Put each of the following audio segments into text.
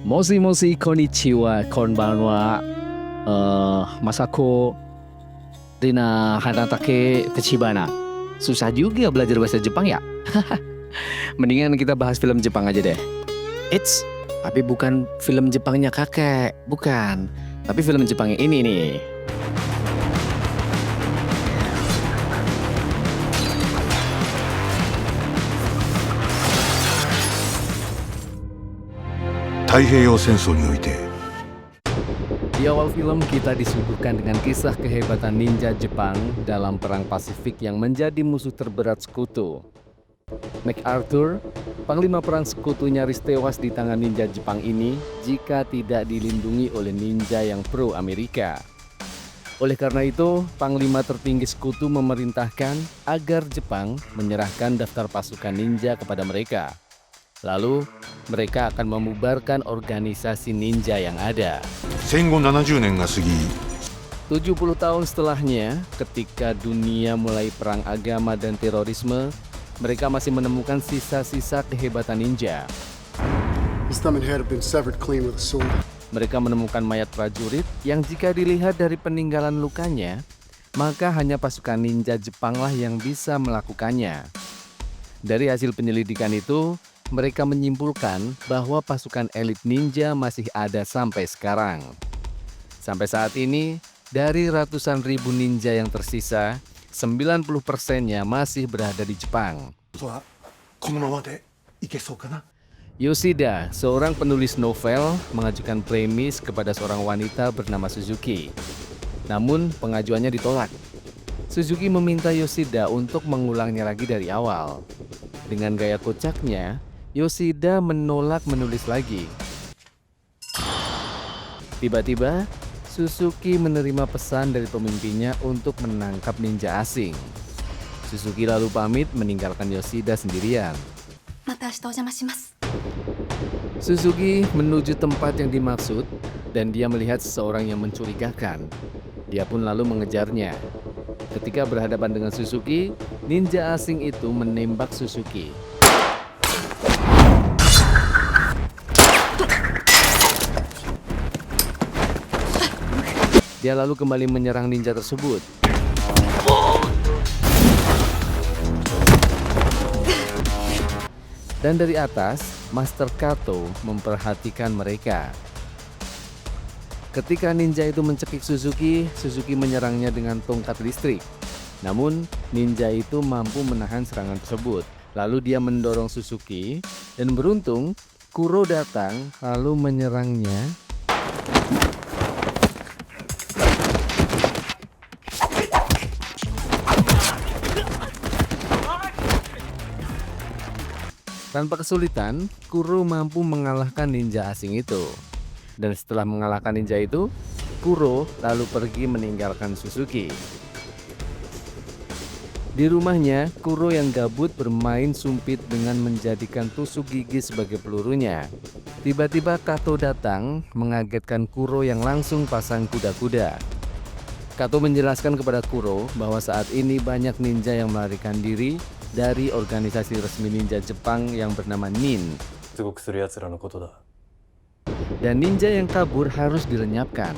Moshi moshi konnichiwa, konbanwa, Masako, Rina Hanatake Tachibana. Susah juga belajar bahasa Jepang ya? Mendingan kita bahas film Jepang aja deh. Tapi bukan film Jepangnya kakek, bukan. Tapi film Jepang yang ini nih. Di awal film kita disuguhkan dengan kisah kehebatan ninja Jepang dalam Perang Pasifik yang menjadi musuh terberat sekutu. MacArthur, panglima perang sekutu nyaris tewas di tangan ninja Jepang ini jika tidak dilindungi oleh ninja yang pro-Amerika. Oleh karena itu, panglima tertinggi sekutu memerintahkan agar Jepang menyerahkan daftar pasukan ninja kepada mereka. Lalu, mereka akan membubarkan organisasi ninja yang ada. 戦後70年が過ぎ 70 tahun setelahnya, ketika dunia mulai perang agama dan terorisme, mereka masih menemukan sisa-sisa kehebatan ninja. His thumb and head have been severed clean with a sword. Mereka menemukan mayat prajurit yang jika dilihat dari peninggalan lukanya, maka hanya pasukan ninja Jepanglah yang bisa melakukannya. Dari hasil penyelidikan itu, mereka menyimpulkan bahwa pasukan elit ninja masih ada sampai sekarang. Sampai saat ini, dari ratusan ribu ninja yang tersisa, 90%-nya masih berada di Jepang. Yoshida, seorang penulis novel, mengajukan premis kepada seorang wanita bernama Suzuki. Namun, pengajuannya ditolak. Suzuki meminta Yoshida untuk mengulangnya lagi dari awal. Dengan gaya kocaknya, Yoshida menolak menulis lagi. Tiba-tiba, Suzuki menerima pesan dari pemimpinnya untuk menangkap ninja asing. Suzuki lalu pamit meninggalkan Yoshida sendirian. Suzuki menuju tempat yang dimaksud dan dia melihat seseorang yang mencurigakan. Dia pun lalu mengejarnya. Ketika berhadapan dengan Suzuki, ninja asing itu menembak Suzuki. Dia lalu kembali menyerang ninja tersebut. Dan dari atas, Master Kato memperhatikan mereka. Ketika ninja itu mencekik Suzuki, Suzuki menyerangnya dengan tongkat listrik. Namun, ninja itu mampu menahan serangan tersebut. Lalu dia mendorong Suzuki, dan beruntung, Kuro datang lalu menyerangnya. Tanpa kesulitan, Kuro mampu mengalahkan ninja asing itu. Dan setelah mengalahkan ninja itu, Kuro lalu pergi meninggalkan Suzuki. Di rumahnya, Kuro yang gabut bermain sumpit dengan menjadikan tusuk gigi sebagai pelurunya. Tiba-tiba Kato datang, mengagetkan Kuro yang langsung pasang kuda-kuda. Kato menjelaskan kepada Kuro bahwa saat ini banyak ninja yang melarikan diri dari organisasi resmi ninja Jepang yang bernama NIN. Dan ninja yang kabur harus dilenyapkan.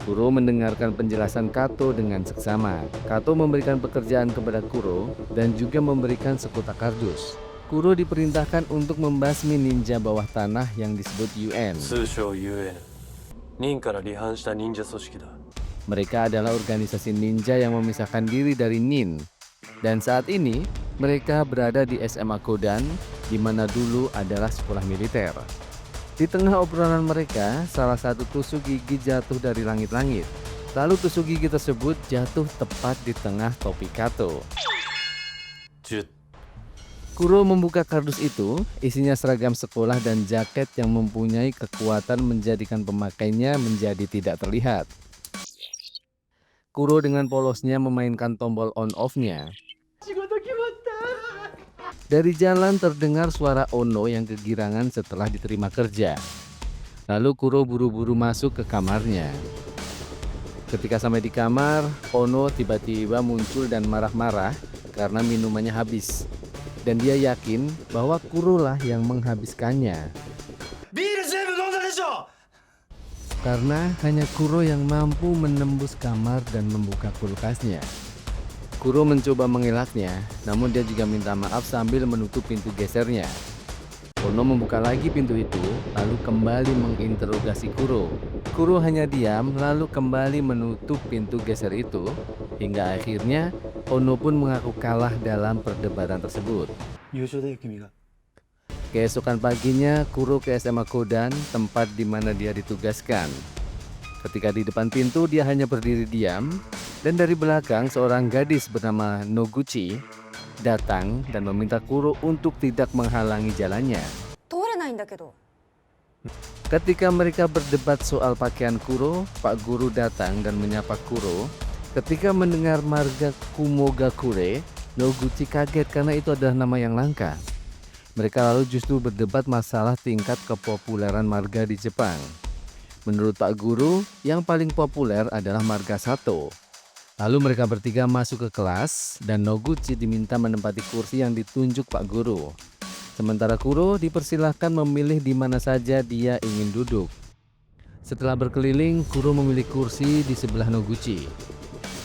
Kuro mendengarkan penjelasan Kato dengan seksama. Kato memberikan pekerjaan kepada Kuro dan juga memberikan sekotak kardus. Kuro diperintahkan untuk membasmi ninja bawah tanah yang disebut UN. Mereka adalah organisasi ninja yang memisahkan diri dari NIN. Dan saat ini, mereka berada di SMA Kodan, di mana dulu adalah sekolah militer. Di tengah obrolan mereka, salah satu tusuk gigi jatuh dari langit-langit. Lalu tusuk gigi tersebut jatuh tepat di tengah topi Kato. Kuro membuka kardus itu, isinya seragam sekolah dan jaket yang mempunyai kekuatan menjadikan pemakainya menjadi tidak terlihat. Kuro dengan polosnya memainkan tombol on-off-nya. Dari jalan terdengar suara Ono yang kegirangan setelah diterima kerja. Lalu Kuro buru-buru masuk ke kamarnya. Ketika sampai di kamar, Ono tiba-tiba muncul dan marah-marah karena minumannya habis. Dan dia yakin bahwa Kuro lah yang menghabiskannya. Karena hanya Kuro yang mampu menembus kamar dan membuka kulkasnya. Kuro mencoba mengelaknya, namun dia juga minta maaf sambil menutup pintu gesernya. Ono membuka lagi pintu itu, lalu kembali menginterogasi Kuro. Kuro hanya diam, lalu kembali menutup pintu geser itu, hingga akhirnya Ono pun mengaku kalah dalam perdebatan tersebut. 優勝だよ君が。 Keesokan paginya, Kuro ke SMA Kodan, tempat di mana dia ditugaskan. Ketika di depan pintu, dia hanya berdiri diam, dan dari belakang seorang gadis bernama Noguchi datang dan meminta Kuro untuk tidak menghalangi jalannya. 通れないんだけど。 Ketika mereka berdebat soal pakaian Kuro, Pak Guru datang dan menyapa Kuro. Ketika mendengar marga Kumogakure, Noguchi kaget karena itu adalah nama yang langka. Mereka lalu justru berdebat masalah tingkat kepopuleran marga di Jepang. Menurut Pak Guru, yang paling populer adalah marga Sato. Lalu mereka bertiga masuk ke kelas dan Noguchi diminta menempati kursi yang ditunjuk Pak Guru. Sementara Kuro dipersilahkan memilih di mana saja dia ingin duduk. Setelah berkeliling, Kuro memilih kursi di sebelah Noguchi.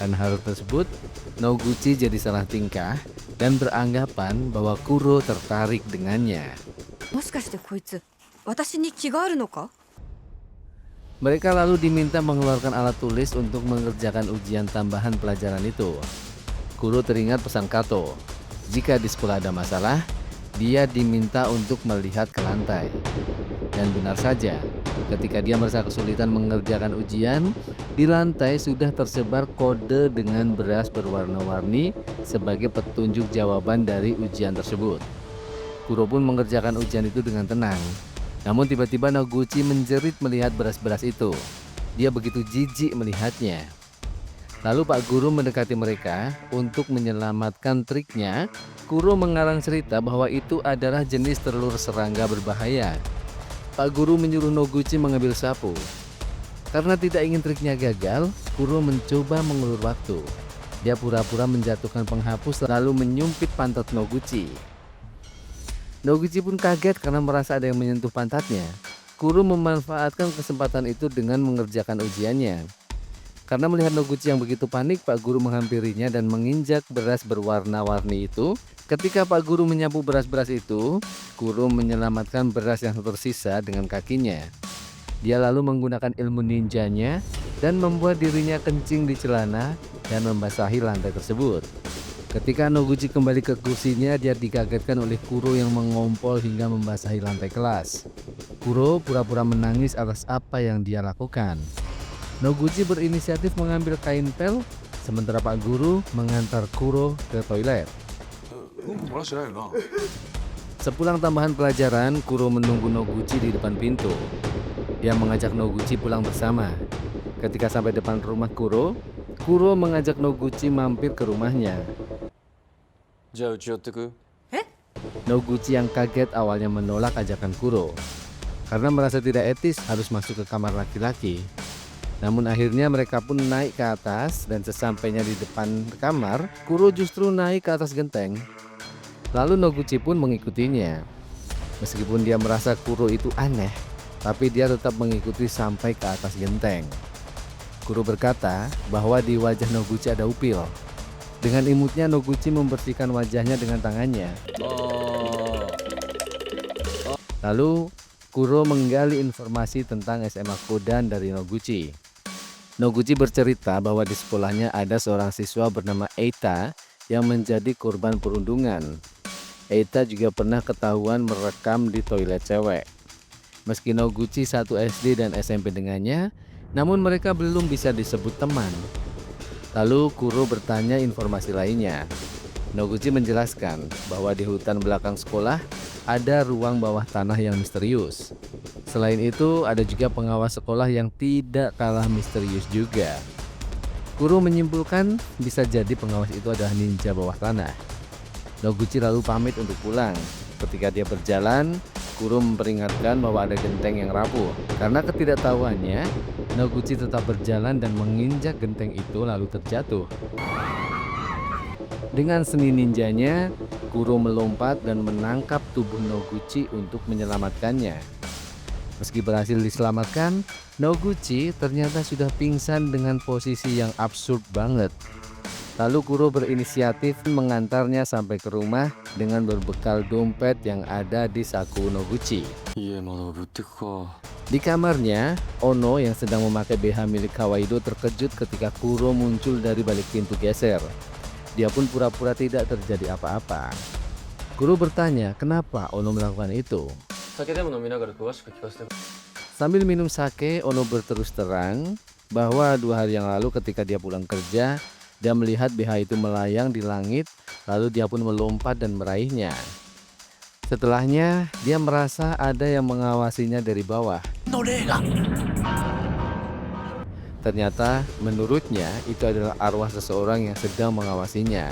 Karena hal tersebut, Noguchi jadi salah tingkah dan beranggapan bahwa Kuro tertarik dengannya. もしかしてこいつ、私に気があるのか？ Mereka lalu diminta mengeluarkan alat tulis untuk mengerjakan ujian tambahan pelajaran itu. Kuro teringat pesan Kato. Jika di sekolah ada masalah, dia diminta untuk melihat ke lantai. Dan benar saja, ketika dia merasa kesulitan mengerjakan ujian, di lantai sudah tersebar kode dengan beras berwarna-warni sebagai petunjuk jawaban dari ujian tersebut. Kuro pun mengerjakan ujian itu dengan tenang. Namun tiba-tiba Noguchi menjerit melihat beras-beras itu. Dia begitu jijik melihatnya. Lalu Pak Guru mendekati mereka untuk menyelamatkan triknya. Kuro mengarang cerita bahwa itu adalah jenis telur serangga berbahaya. Pak Guru menyuruh Noguchi mengambil sapu. Karena tidak ingin triknya gagal, Kuro mencoba mengulur waktu. Dia pura-pura menjatuhkan penghapus lalu menyumpit pantat Noguchi. Noguchi pun kaget karena merasa ada yang menyentuh pantatnya. Kuro memanfaatkan kesempatan itu dengan mengerjakan ujiannya. Karena melihat Noguchi yang begitu panik, Pak Guru menghampirinya dan menginjak beras berwarna-warni itu. Ketika Pak Guru menyapu beras-beras itu, Kuro menyelamatkan beras yang tersisa dengan kakinya. Dia lalu menggunakan ilmu ninjanya dan membuat dirinya kencing di celana dan membasahi lantai tersebut. Ketika Noguchi kembali ke kursinya, dia dikagetkan oleh Kuro yang mengompol hingga membasahi lantai kelas. Kuro pura-pura menangis atas apa yang dia lakukan. Noguchi berinisiatif mengambil kain pel, sementara Pak Guru mengantar Kuro ke toilet. Sepulang tambahan pelajaran, Kuro menunggu Noguchi di depan pintu. Dia mengajak Noguchi pulang bersama. Ketika sampai depan rumah Kuro, Kuro mengajak Noguchi mampir ke rumahnya. じゃあうち寄ってく？ Noguchi yang kaget awalnya menolak ajakan Kuro karena merasa tidak etis harus masuk ke kamar laki-laki. Namun akhirnya mereka pun naik ke atas dan sesampainya di depan kamar, Kuro justru naik ke atas genteng. Lalu Noguchi pun mengikutinya. Meskipun dia merasa Kuro itu aneh, tapi dia tetap mengikuti sampai ke atas genteng. Kuro berkata bahwa di wajah Noguchi ada upil. Dengan imutnya Noguchi membersihkan wajahnya dengan tangannya. Lalu Kuro menggali informasi tentang SMA Kodan dari Noguchi. Noguchi bercerita bahwa di sekolahnya ada seorang siswa bernama Eita yang menjadi korban perundungan. Eita juga pernah ketahuan merekam di toilet cewek. Meski Noguchi satu SD dan SMP dengannya, namun mereka belum bisa disebut teman. Lalu Kuro bertanya informasi lainnya. Noguchi menjelaskan bahwa di hutan belakang sekolah ada ruang bawah tanah yang misterius. Selain itu, ada juga pengawas sekolah yang tidak kalah misterius juga. Kuro menyimpulkan bisa jadi pengawas itu adalah ninja bawah tanah. Noguchi lalu pamit untuk pulang. Ketika dia berjalan, Kuro memperingatkan bahwa ada genteng yang rapuh. Karena ketidaktahuannya, Noguchi tetap berjalan dan menginjak genteng itu lalu terjatuh. Dengan seni ninjanya, Kuro melompat dan menangkap tubuh Noguchi untuk menyelamatkannya. Meski berhasil diselamatkan, Noguchi ternyata sudah pingsan dengan posisi yang absurd banget. Lalu Kuro berinisiatif mengantarnya sampai ke rumah dengan berbekal dompet yang ada di saku Noguchi. 家まだぶってくか。 Di kamarnya, Ono yang sedang memakai BH milik Kawaido terkejut ketika Kuro muncul dari balik pintu geser. Dia pun pura-pura tidak terjadi apa-apa. Kuro bertanya kenapa Ono melakukan itu. 酒でも飲みながら詳しく聞かせて。 Sambil minum sake, Ono berterus terang bahwa 2 hari yang lalu ketika dia pulang kerja, dia melihat BH itu melayang di langit, lalu dia pun melompat dan meraihnya. Setelahnya, dia merasa ada yang mengawasinya dari bawah. Ternyata, menurutnya itu adalah arwah seseorang yang sedang mengawasinya.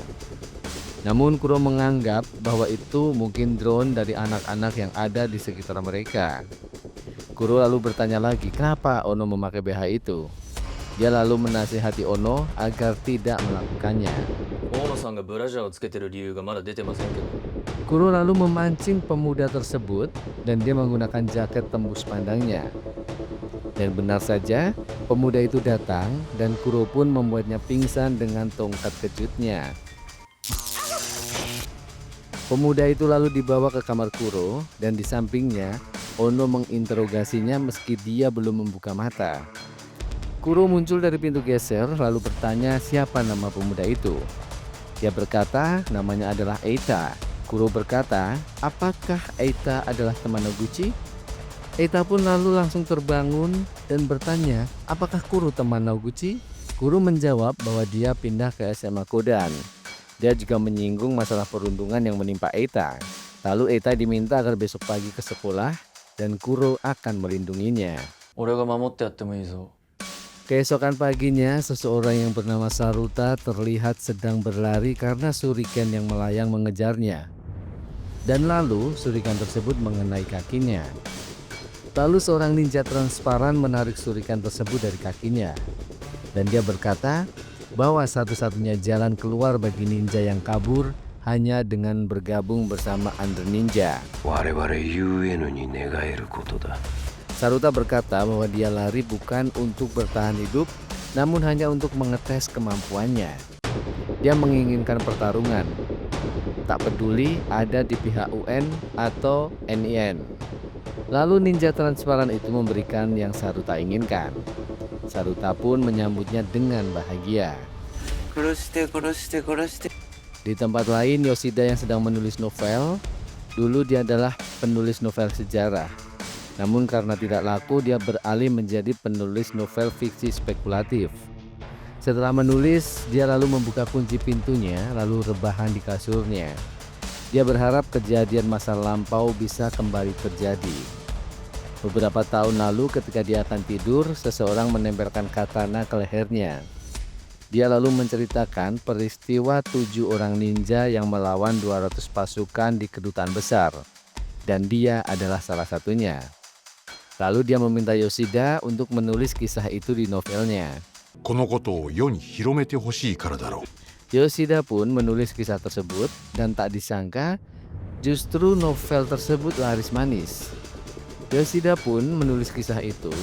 Namun Kuro menganggap bahwa itu mungkin drone dari anak-anak yang ada di sekitar mereka. Kuro lalu bertanya lagi kenapa Ono memakai BH itu. Dia lalu menasihati Ono agar tidak melakukannya. 大野さんがブラジャーをつけてる理由がまだ出てませんけど。 Kuro lalu memancing pemuda tersebut dan dia menggunakan jaket tembus pandangnya. Dan benar saja, pemuda itu datang dan Kuro pun membuatnya pingsan dengan tongkat kejutnya. Pemuda itu lalu dibawa ke kamar Kuro dan di sampingnya Ono menginterogasinya meski dia belum membuka mata. Kuro muncul dari pintu geser lalu bertanya siapa nama pemuda itu. Dia berkata namanya adalah Eita. Kuro berkata, apakah Eita adalah teman Noguchi? Eita pun lalu langsung terbangun dan bertanya, apakah Kuro teman Noguchi? Kuro menjawab bahwa dia pindah ke SMA Kodan. Dia juga menyinggung masalah perundungan yang menimpa Eita. Lalu Eita diminta agar besok pagi ke sekolah dan Kuro akan melindunginya. 俺が守ってやってもいいぞ。 Keesokan paginya, seseorang yang bernama Saruta terlihat sedang berlari karena shuriken yang melayang mengejarnya. Dan lalu shuriken tersebut mengenai kakinya. Lalu seorang ninja transparan menarik shuriken tersebut dari kakinya. Dan dia berkata bahwa satu-satunya jalan keluar bagi ninja yang kabur hanya dengan bergabung bersama Under Ninja. 我々 UN に願えることだ。 Saruta berkata bahwa dia lari bukan untuk bertahan hidup, namun hanya untuk mengetes kemampuannya. Dia menginginkan pertarungan, tak peduli ada di pihak UN atau NIN. Lalu ninja transparan itu memberikan yang Saruta inginkan. Saruta pun menyambutnya dengan bahagia. Di tempat lain, Yoshida yang sedang menulis novel. Dulu dia adalah penulis novel sejarah. Namun karena tidak laku, dia beralih menjadi penulis novel fiksi spekulatif. Setelah menulis, dia lalu membuka kunci pintunya, lalu rebahan di kasurnya. Dia berharap kejadian masa lampau bisa kembali terjadi. Beberapa tahun lalu ketika dia akan tidur, seseorang menempelkan katana ke lehernya. Dia lalu menceritakan peristiwa 7 orang ninja yang melawan 200 pasukan di kedutaan besar. Dan dia adalah salah satunya. Lalu dia meminta Yoshida untuk menulis kisah itu di novelnya. このことを世に広めてほしいからだろう。 Yoshida pun menulis kisah tersebut dan tak disangka justru novel tersebut laris manis. Yoshida pun menulis kisah itu.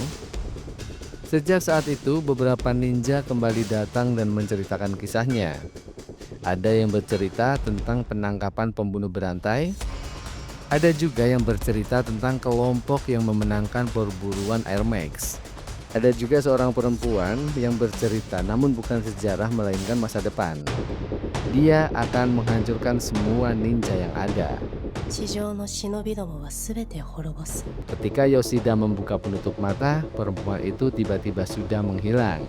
Sejak saat itu beberapa ninja kembali datang dan menceritakan kisahnya. Ada yang bercerita tentang penangkapan pembunuh berantai. Ada juga yang bercerita tentang kelompok yang memenangkan perburuan Air Max. Ada juga seorang perempuan yang bercerita namun bukan sejarah melainkan masa depan. Dia akan menghancurkan semua ninja yang ada. 地上の忍びどもはすべて滅ぼす。 Ketika Yoshida membuka penutup mata, perempuan itu tiba-tiba sudah menghilang.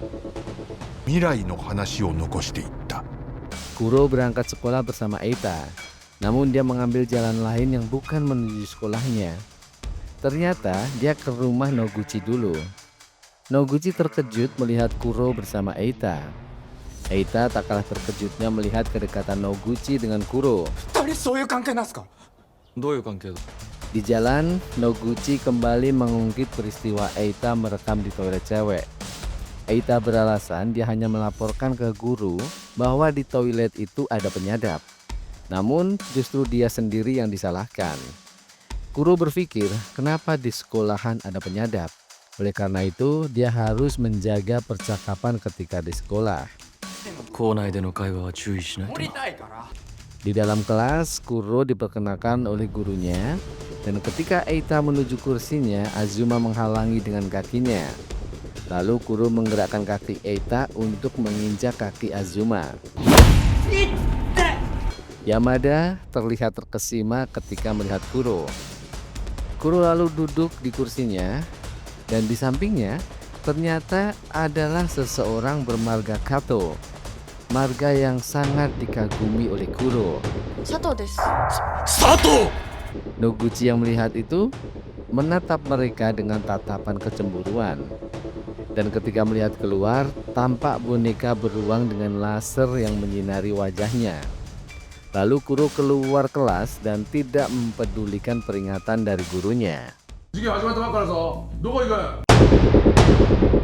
未来の話を残していった。 Kuro berangkat sekolah bersama Eita. Namun dia mengambil jalan lain yang bukan menuju sekolahnya. Ternyata dia ke rumah Noguchi dulu. Noguchi terkejut melihat Kuro bersama Eita. Eita tak kalah terkejutnya melihat kedekatan Noguchi dengan Kuro. 二人そういう関係なんすか？どういう関係だ？ Di jalan, Noguchi kembali mengungkit peristiwa Eita merekam di toilet cewek. Eita beralasan dia hanya melaporkan ke guru bahwa di toilet itu ada penyadap. Namun justru dia sendiri yang disalahkan. Kuro berpikir kenapa di sekolahan ada penyadap. Oleh karena itu, dia harus menjaga percakapan ketika di sekolah. 校内での会話は注意しないとな。 Di dalam kelas, Kuro diperkenalkan oleh gurunya, dan ketika Eita menuju kursinya, Azuma menghalangi dengan kakinya. Lalu Kuro menggerakkan kaki Eita untuk menginjak kaki Azuma. Yamada terlihat terkesima ketika melihat Kuro. Kuro lalu duduk di kursinya, dan di sampingnya ternyata adalah seseorang bermarga Kato. Marga yang sangat dikagumi oleh Kuro. 佐藤です。 Noguchi yang melihat itu menatap mereka dengan tatapan kecemburuan. Dan ketika melihat keluar, tampak boneka beruang dengan laser yang menyinari wajahnya. Lalu Kuro keluar kelas dan tidak mempedulikan peringatan dari gurunya. 授業始まったばっかだぞ。どこ行く？